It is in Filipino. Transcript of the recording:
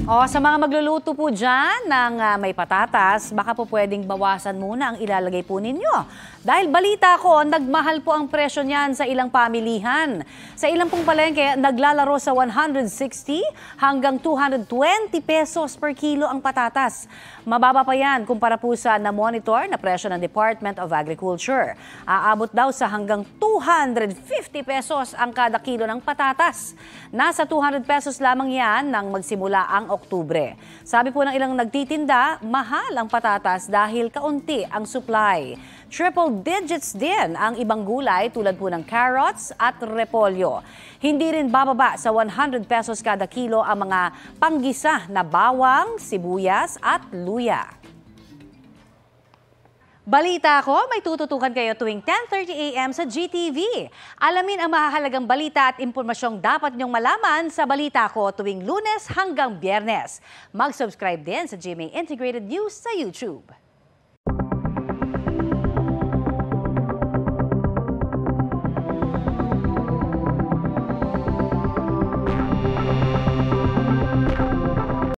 O, sa mga magluluto po dyan ng may patatas, baka po pwedeng bawasan muna ang ilalagay po ninyo. Dahil balita ko, nagmahal po ang presyo niyan sa ilang pamilihan. Sa ilang pong palengke, naglalaro sa 160 hanggang 220 pesos per kilo ang patatas. Mababa pa yan kumpara po sa na-monitor na presyo ng Department of Agriculture. Aabot daw sa hanggang 250 pesos ang kada kilo ng patatas. Nasa 200 pesos lamang yan nang magsimula ang Oktubre. Sabi po ng ilang nagtitinda, mahal ang patatas dahil kaunti ang supply. Triple digits din ang ibang gulay tulad po ng carrots at repolyo. Hindi rin bababa sa 100 pesos kada kilo ang mga panggisa na bawang, sibuyas at luya. Balita ko, may tututukan kayo tuwing 10:30 a.m. sa GTV. Alamin ang mahahalagang balita at impormasyong dapat niyong malaman sa Balita Ko tuwing Lunes hanggang Biyernes. Mag-subscribe din sa GMA Integrated News sa YouTube.